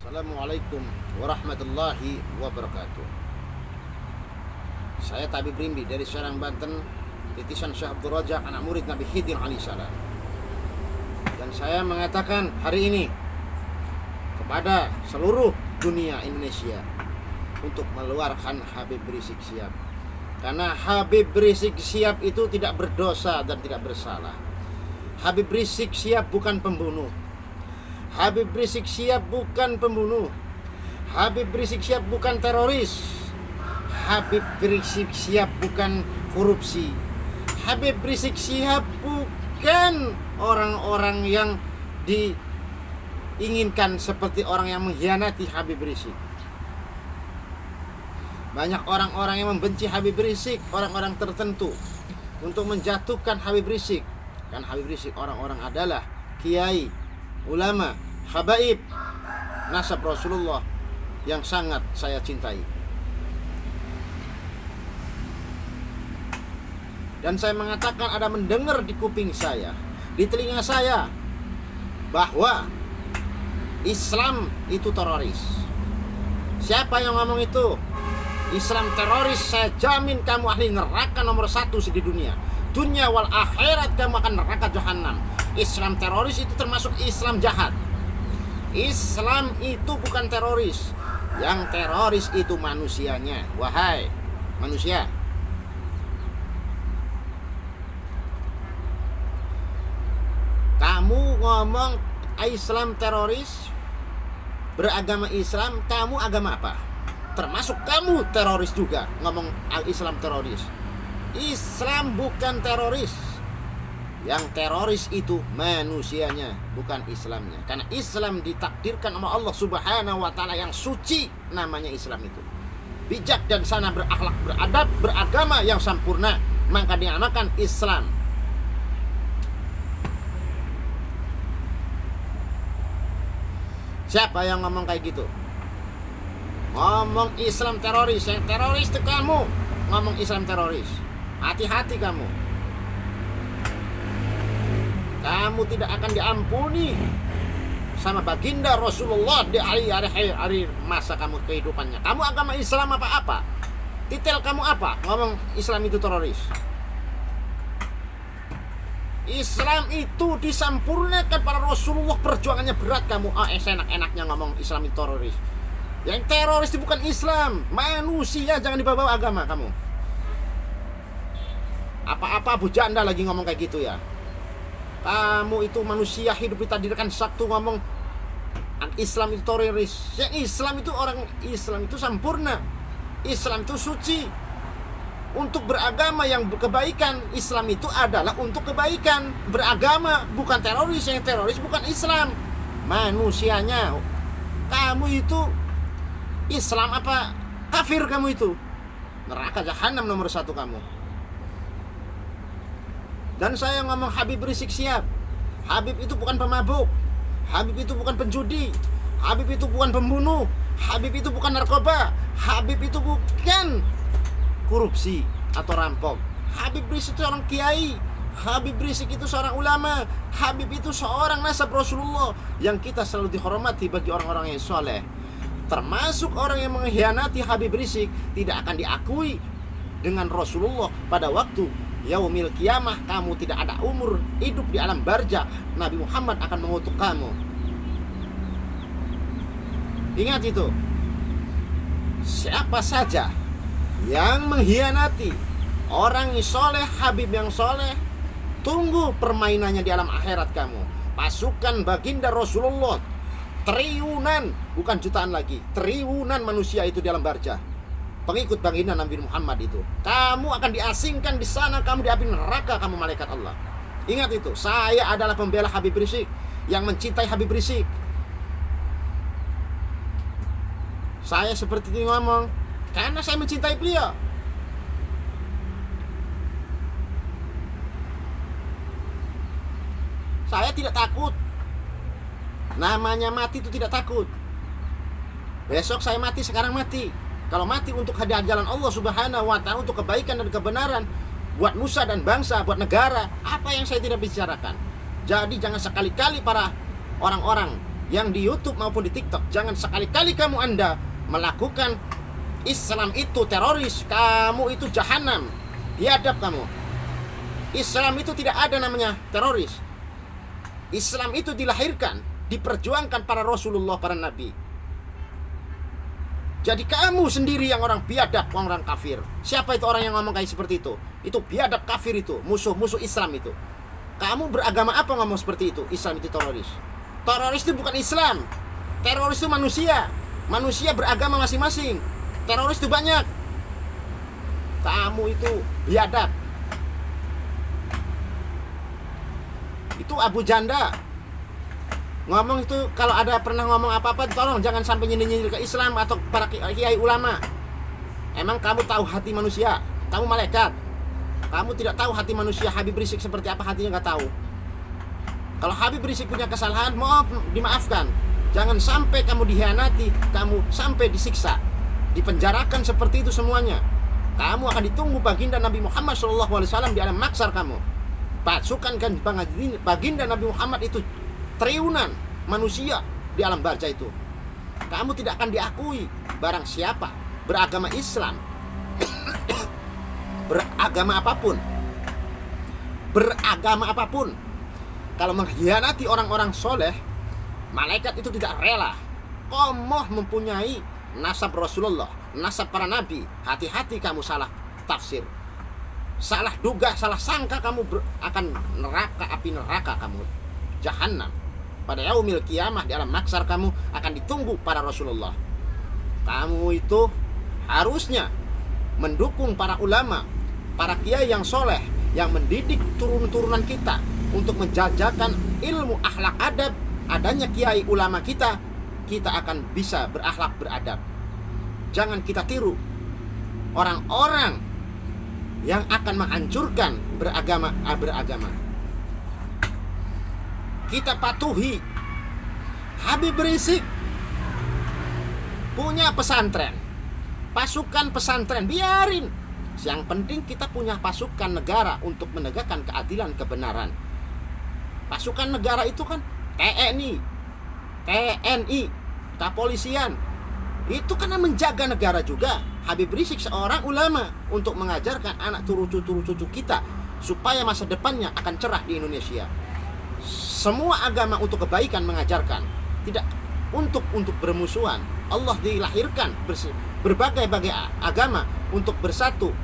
Assalamualaikum warahmatullahi wabarakatuh. Saya Tabib Rimbi dari Serang, Banten, titisan Syekh Abdul Razak, anak murid Nabi Khidir alaihissalam. Dan saya mengatakan hari ini kepada seluruh dunia Indonesia untuk mengeluarkan Habib Rizik Syihab. Karena Habib Rizik Syihab itu tidak berdosa dan tidak bersalah. Habib Rizik Syihab bukan pembunuh. Habib Rizik Syihab bukan pembunuh. Habib Rizik Syihab bukan teroris. Habib Rizik Syihab bukan korupsi. Habib Rizik Syihab bukan orang-orang yang diinginkan seperti orang yang mengkhianati Habib Rizik. Banyak orang-orang yang membenci Habib Rizik, orang-orang tertentu, untuk menjatuhkan Habib Rizik. Kan Habib Rizik orang-orang adalah kiai, ulama, habaib, nasab Rasulullah yang sangat saya cintai. Dan saya mengatakan ada mendengar di kuping saya, di telinga saya, bahwa Islam itu teroris. Siapa yang ngomong itu? Islam teroris, saya jamin kamu ahli neraka nomor 1 di dunia. Dunia wal akhirat kamu akan neraka jahanam. Islam teroris itu termasuk Islam jahat. Islam itu bukan teroris. Yang teroris itu manusianya. Wahai manusia, kamu ngomong Islam teroris, beragama Islam, kamu agama apa? Termasuk kamu teroris juga, ngomong Islam teroris. Islam bukan teroris. Yang teroris itu manusianya, bukan Islamnya. Karena Islam ditakdirkan oleh Allah Subhanahu wa Ta'ala yang suci, namanya Islam itu. Bijak dan sana, berakhlak, beradab, beragama yang sempurna, maka dinamakan Islam. Siapa yang ngomong kayak gitu? Ngomong Islam teroris, yang teroris itu kamu. Ngomong Islam teroris, hati-hati kamu. Kamu tidak akan diampuni sama baginda Rasulullah di hari masa kamu kehidupannya. Kamu agama Islam apa-apa? Titel kamu apa? Ngomong Islam itu teroris. Islam itu disempurnakan para Rasulullah, perjuangannya berat. Kamu enak-enaknya ngomong Islam itu teroris. Yang teroris itu bukan Islam, manusia. Jangan dibawa agama kamu. Apa-apa Abu Janda lagi ngomong kayak gitu ya. Kamu itu manusia hidup ditakdirkan Sabtu ngomong Islam itu teroris. Yang Islam itu orang Islam itu sempurna. Islam itu suci. Untuk beragama yang kebaikan. Islam itu adalah untuk kebaikan. Beragama bukan teroris. Yang teroris bukan Islam, manusianya. Kamu itu Islam apa kafir kamu itu? Neraka jahanam nomor 1 kamu. Dan saya ngomong Habib Rizik Syihab. Habib itu bukan pemabuk. Habib itu bukan penjudi. Habib itu bukan pembunuh. Habib itu bukan narkoba. Habib itu bukan korupsi atau rampok. Habib Rizik itu seorang kiai. Habib Rizik itu seorang ulama. Habib itu seorang nasab Rasulullah yang kita selalu dihormati bagi orang-orang yang soleh. Termasuk orang yang mengkhianati Habib Rizik tidak akan diakui dengan Rasulullah pada waktu yaumil kiamah. Kamu tidak ada umur hidup di alam barzakh. Nabi Muhammad akan mengutuk kamu. Ingat itu. Siapa saja yang mengkhianati orang yang soleh, Habib yang soleh, tunggu permainannya di alam akhirat kamu. Pasukan baginda Rasulullah triliunan, bukan jutaan lagi, triliunan manusia itu di alam barzakh, pengikut baginda Nabi Muhammad itu. Kamu akan diasingkan di sana, kamu di api neraka, kamu malaikat Allah. Ingat itu. Saya adalah pembela Habib Rizik, yang mencintai Habib Rizik. Saya seperti itu ngomong karena saya mencintai beliau. Saya tidak takut. Namanya mati itu tidak takut. Besok saya mati, sekarang mati. Kalau mati untuk hadiah jalan Allah Subhanahu wa Ta'ala, untuk kebaikan dan kebenaran, buat nusa dan bangsa, buat negara, apa yang saya tidak bicarakan. Jadi jangan sekali-kali para orang-orang yang di YouTube maupun di TikTok, jangan sekali-kali Anda melakukan Islam itu teroris, kamu itu jahanam. Biadab kamu. Islam itu tidak ada namanya teroris. Islam itu dilahirkan, diperjuangkan para Rasulullah, para Nabi. Jadi kamu sendiri yang orang biadab, orang kafir. Siapa itu orang yang ngomong kayak seperti itu? Itu biadab, kafir itu, musuh Islam itu. Kamu beragama apa ngomong seperti itu? Islam itu teroris. Teroris itu bukan Islam. Teroris itu manusia. Manusia beragama masing-masing. Teroris itu banyak. Kamu itu biadab. Itu Abu Janda ngomong itu. Kalau ada pernah ngomong apa-apa, tolong jangan sampai nyindir ke Islam atau para kiai ulama. Emang kamu tahu hati manusia? Kamu malaikat? Kamu tidak tahu hati manusia. Habib Rizik seperti apa hatinya, nggak tahu. Kalau Habib Rizik punya kesalahan, dimaafkan. Jangan sampai kamu dikhianati, kamu sampai disiksa, dipenjarakan seperti itu semuanya. Kamu akan ditunggu baginda Nabi Muhammad SAW di alam maksar kamu. Pasukan kan baginda Nabi Muhammad itu triliunan manusia di alam barzah itu. Kamu tidak akan diakui. Barang siapa beragama Islam, beragama apapun, kalau mengkhianati orang-orang soleh, malaikat itu tidak rela. Kamu mempunyai nasab Rasulullah, nasab para nabi. Hati-hati kamu salah tafsir, salah duga, salah sangka, kamu akan neraka, api neraka kamu, jahanam. Pada yaumil kiamah di alam maksar kamu akan ditunggu para Rasulullah. Kamu itu harusnya mendukung para ulama, para kiai yang soleh, yang mendidik turun-turunan kita untuk menjajakan ilmu akhlak adab. Adanya kiai ulama kita akan bisa berakhlak beradab. Jangan kita tiru orang-orang yang akan menghancurkan beragama. Kita patuhi. Habib Rizik punya pesantren, pasukan pesantren, biarin. Yang penting kita punya pasukan negara untuk menegakkan keadilan, kebenaran. Pasukan negara itu kan TNI, kepolisian. Itu karena menjaga negara juga. Habib Rizik seorang ulama untuk mengajarkan anak cucu kita supaya masa depannya akan cerah di Indonesia. Semua agama untuk kebaikan mengajarkan, tidak untuk bermusuhan. Allah dilahirkan berbagai agama untuk bersatu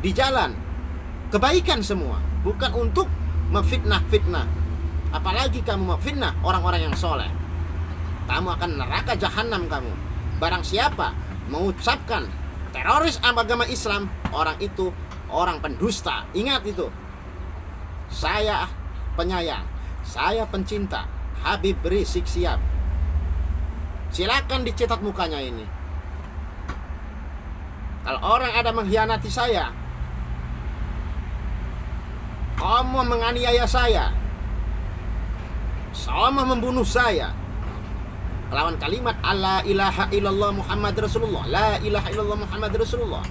di jalan kebaikan semua, bukan untuk memfitnah. Apalagi kamu memfitnah orang-orang yang soleh, kamu akan neraka jahanam kamu. Barang siapa mengucapkan teroris agama Islam, orang itu orang pendusta. Ingat itu. Saya penyayang, saya pencinta. Habib Rizik siap. Silakan dicetak mukanya ini. Kalau orang ada mengkhianati saya, kamu menganiaya saya, sama membunuh saya, lawan kalimat la ilaha illallah Muhammad Rasulullah, la ilaha illallah Muhammad Rasulullah,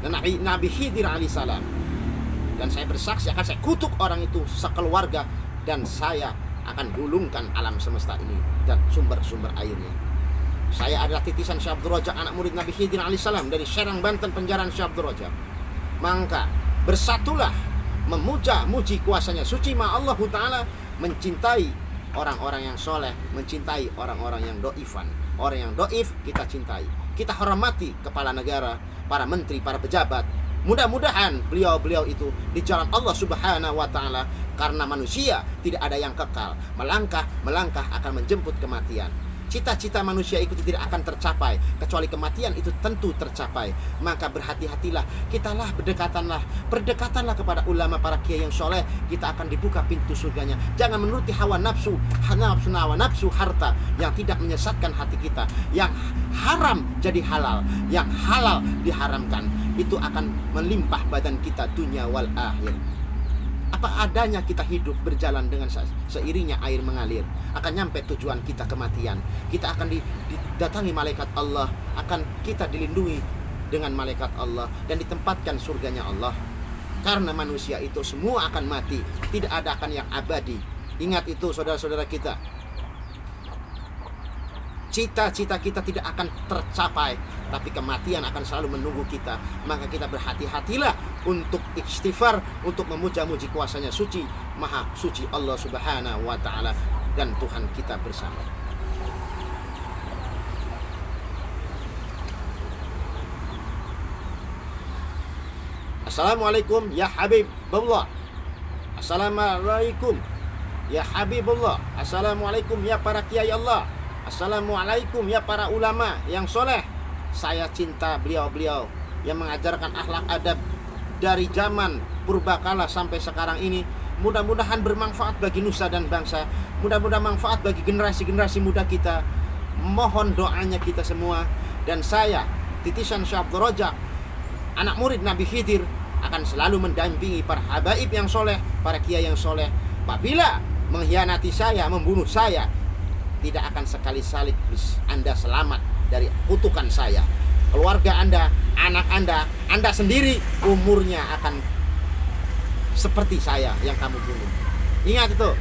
dan Nabi Khidir alaihissalam. Dan saya bersaksi akan saya kutuk orang itu sekeluarga, dan saya akan gulungkan alam semesta ini dan sumber-sumber airnya. Saya adalah titisan Syekh Abdul Razak, anak murid Nabi Khidir alaihissalam, dari Serang, Banten, penjaraan Syekh Abdul Razak. Maka bersatulah muji kuasanya suci ma Allah Ta'ala, mencintai orang-orang yang soleh, mencintai orang-orang yang doifan. Orang yang doif kita cintai, kita hormati kepala negara, para menteri, para pejabat. Mudah-mudahan beliau itu di jalan Allah Subhanahu wa Ta'ala, karena manusia tidak ada yang kekal. Melangkah akan menjemput kematian. Cita-cita manusia itu tidak akan tercapai kecuali kematian itu tentu tercapai. Maka berhati-hatilah, berdekatanlah kepada ulama, para kiai yang soleh. Kita akan dibuka pintu surganya. Jangan menuruti hawa nafsu harta yang tidak menyesatkan hati kita. Yang haram jadi halal, yang halal diharamkan. Itu akan melimpah badan kita dunia wal akhir. Apa adanya kita hidup berjalan dengan seiringnya air mengalir, akan nyampe tujuan kita, kematian. Kita akan didatangi malaikat Allah, akan kita dilindungi dengan malaikat Allah dan ditempatkan surganya Allah. Karena manusia itu semua akan mati, tidak ada akan yang abadi. Ingat itu saudara-saudara kita. cita-cita kita tidak akan tercapai, tapi kematian akan selalu menunggu kita. Maka kita berhati-hatilah untuk istighfar, untuk memuja-muji kuasanya suci, maha suci Allah Subhanahu wa ta'ala dan Tuhan kita bersama. Assalamualaikum ya Habibullah. Assalamualaikum ya Habibullah. Assalamualaikum ya para kiai Allah. Assalamualaikum ya para ulama yang soleh. Saya cinta beliau-beliau yang mengajarkan akhlak adab dari zaman purbakala sampai sekarang ini. Mudah-mudahan bermanfaat bagi nusa dan bangsa. Mudah-mudahan manfaat bagi generasi-generasi muda kita. Mohon doanya kita semua. Dan saya, titisan Syekh Abdul Razak, anak murid Nabi Khidir, akan selalu mendampingi para habaib yang soleh, para kiai yang soleh. Apabila mengkhianati saya, membunuh saya, tidak akan sekali-sekali Anda selamat dari kutukan saya. Keluarga Anda, anak Anda sendiri umurnya akan seperti saya yang kamu bunuh. Ingat itu.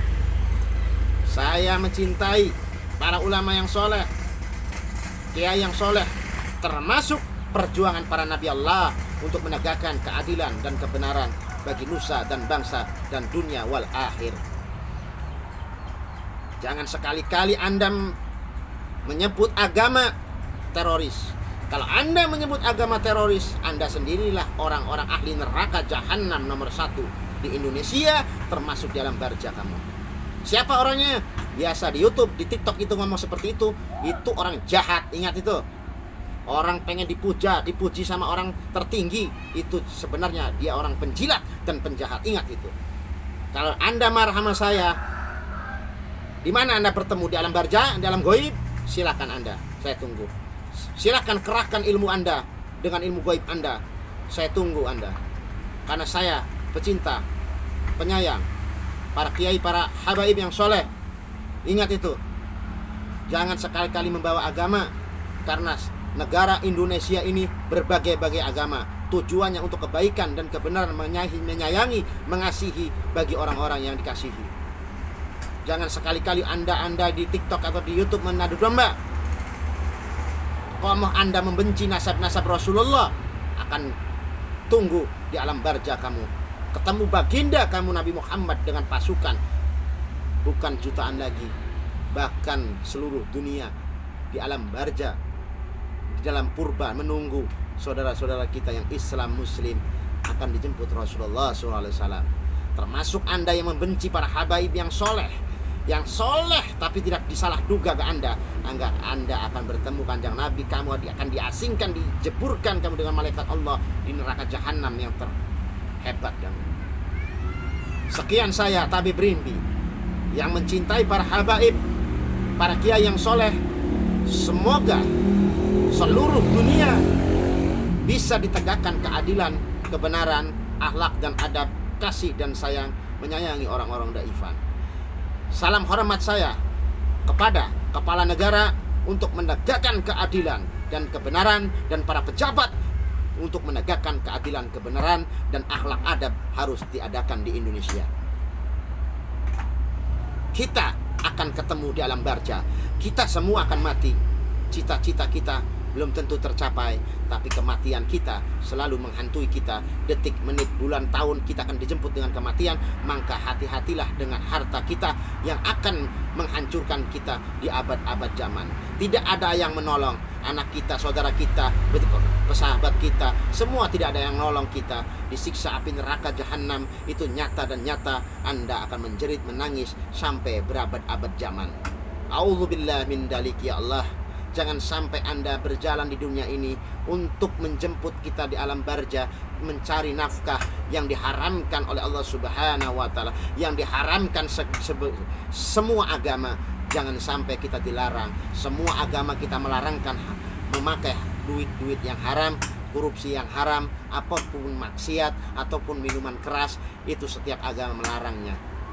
Saya mencintai para ulama yang soleh, kiai yang soleh, termasuk perjuangan para nabi Allah untuk menegakkan keadilan dan kebenaran bagi nusa dan bangsa dan dunia wal akhir. Jangan sekali-kali Anda menyebut agama teroris. Kalau Anda menyebut agama teroris, Anda sendirilah orang-orang ahli neraka jahanam nomor 1 di Indonesia, termasuk dalam barja kamu. Siapa orangnya? Biasa di YouTube, di TikTok itu ngomong seperti itu orang jahat. Ingat itu. Orang pengen dipuji sama orang tertinggi, itu sebenarnya dia orang penjilat dan penjahat. Ingat itu. Kalau Anda marah sama saya, di mana Anda bertemu? Di alam barja, di alam goib? Silakan Anda, saya tunggu. Silakan kerahkan ilmu Anda dengan ilmu goib Anda. Saya tunggu Anda. Karena saya pecinta, penyayang para kiai, para habaib yang soleh. Ingat itu. Jangan sekali-kali membawa agama, karena negara Indonesia ini berbagai-bagai agama. Tujuannya untuk kebaikan dan kebenaran, menyayangi, mengasihi bagi orang-orang yang dikasihi. Jangan sekali-kali Anda di TikTok atau di YouTube menadu domba. Kalau Anda membenci nasab-nasab Rasulullah, akan tunggu di alam barja kamu. Ketemu baginda kamu Nabi Muhammad dengan pasukan, bukan jutaan lagi, bahkan seluruh dunia di alam barja, di dalam purba menunggu saudara-saudara kita yang Islam Muslim akan dijemput Rasulullah SAW. Termasuk Anda yang membenci para habaib yang soleh tapi tidak disalah duga ke Anda akan bertemu kanjeng Nabi. Kamu akan diasingkan, dijeburkan kamu dengan malaikat Allah di neraka jahanam yang terhebat kamu. Sekian saya Tabib Rimbi yang mencintai para habaib, para kiai yang soleh. Semoga seluruh dunia bisa ditegakkan keadilan, kebenaran, akhlak dan adab, kasih dan sayang, menyayangi orang-orang daifan. Salam hormat saya kepada kepala negara untuk menegakkan keadilan dan kebenaran, dan para pejabat untuk menegakkan keadilan, kebenaran dan akhlak adab harus diadakan di Indonesia. Kita akan ketemu di alam barja. Kita semua akan mati. Cita-cita kita belum tentu tercapai, tapi kematian kita selalu menghantui kita. Detik, menit, bulan, tahun kita akan dijemput dengan kematian. Maka hati-hatilah dengan harta kita yang akan menghancurkan kita di abad-abad zaman. Tidak ada yang menolong anak kita, saudara kita, pesahabat kita, semua tidak ada yang menolong kita. Disiksa api neraka jahanam itu nyata dan nyata. Anda akan menjerit, menangis sampai berabad-abad zaman. A'udzubillah min dalik ya Allah. Jangan sampai Anda berjalan di dunia ini untuk menjemput kita di alam barja, mencari nafkah yang diharamkan oleh Allah Subhanahu wa ta'ala, yang diharamkan semua agama. Jangan sampai kita dilarang. Semua agama kita melarangkan memakai duit-duit yang haram, korupsi yang haram, apapun maksiat ataupun minuman keras, itu setiap agama melarangnya.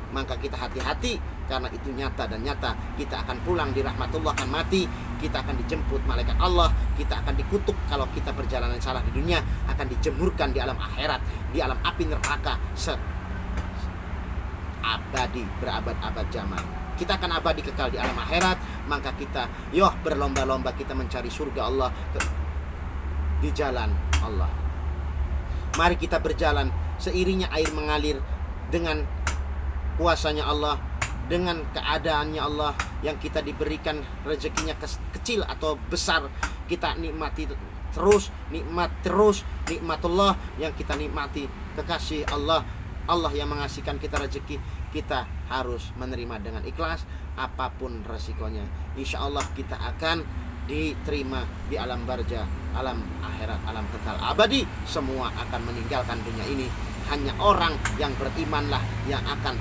Maka kita hati-hati, karena itu nyata dan nyata. Kita akan pulang di rahmatullah, akan mati. Kita akan dijemput malaikat Allah. Kita akan dikutuk kalau kita perjalanan salah di dunia, akan dijemurkan di alam akhirat, di alam api neraka abadi berabad-abad zaman. kita akan abadi kekal di alam akhirat. Maka kita berlomba-lomba kita mencari surga Allah di jalan Allah. Mari kita berjalan seiringnya air mengalir dengan kuasanya Allah, dengan keadaannya Allah yang kita diberikan rezekinya kecil atau besar, kita nikmati terus, nikmatullah yang kita nikmati, kekasih Allah, Allah yang mengasihkan kita rezeki, kita harus menerima dengan ikhlas apapun resikonya. Insya Allah kita akan diterima di alam barzah, alam akhirat, alam kekal abadi. Semua akan meninggalkan dunia ini, hanya orang yang berimanlah yang akan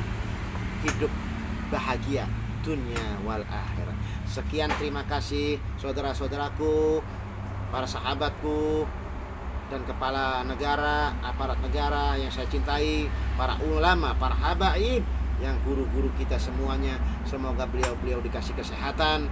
hidup bahagia dunia wal akhirat. Sekian, terima kasih saudara-saudaraku, para sahabatku, dan kepala negara, aparat negara yang saya cintai, para ulama, para habaib, yang guru-guru kita semuanya. Semoga beliau-beliau dikasih kesehatan,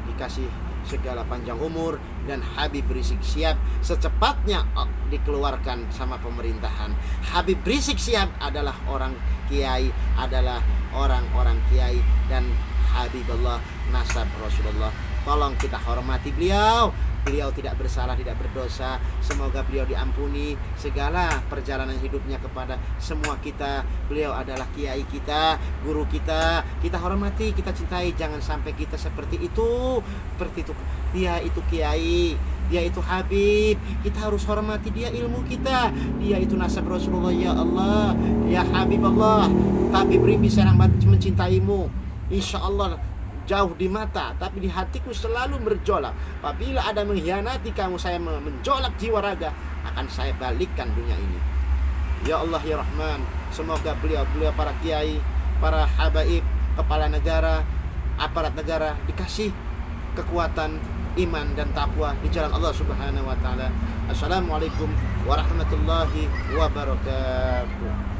dikasih segala panjang umur, dan Habib Rizik Syihab secepatnya dikeluarkan sama pemerintahan. Habib Rizik Syihab adalah orang kiai, adalah orang-orang kiai dan Habibullah, nasab Rasulullah. Tolong kita hormati beliau. Beliau tidak bersalah, tidak berdosa. Semoga beliau diampuni segala perjalanan hidupnya kepada semua kita. Beliau adalah kiai kita, guru kita. Kita hormati, kita cintai. Jangan sampai kita seperti itu. Dia itu kiai, dia itu Habib. Kita harus hormati dia, ilmu kita. Dia itu nasab Rasulullah. Ya Allah, ya Habib Allah, Tabib Rimbi Serang mencintaimu. Insya Allah jauh di mata, tapi di hatiku selalu berjolak. Apabila ada mengkhianati kamu, saya menjolak jiwa raga, akan saya balikkan dunia ini. Ya Allah ya Rahman, semoga beliau para kiai, para habaib, kepala negara, aparat negara dikasih kekuatan iman dan takwa di jalan Allah Subhanahu wa taala. Assalamualaikum warahmatullahi wabarakatuh.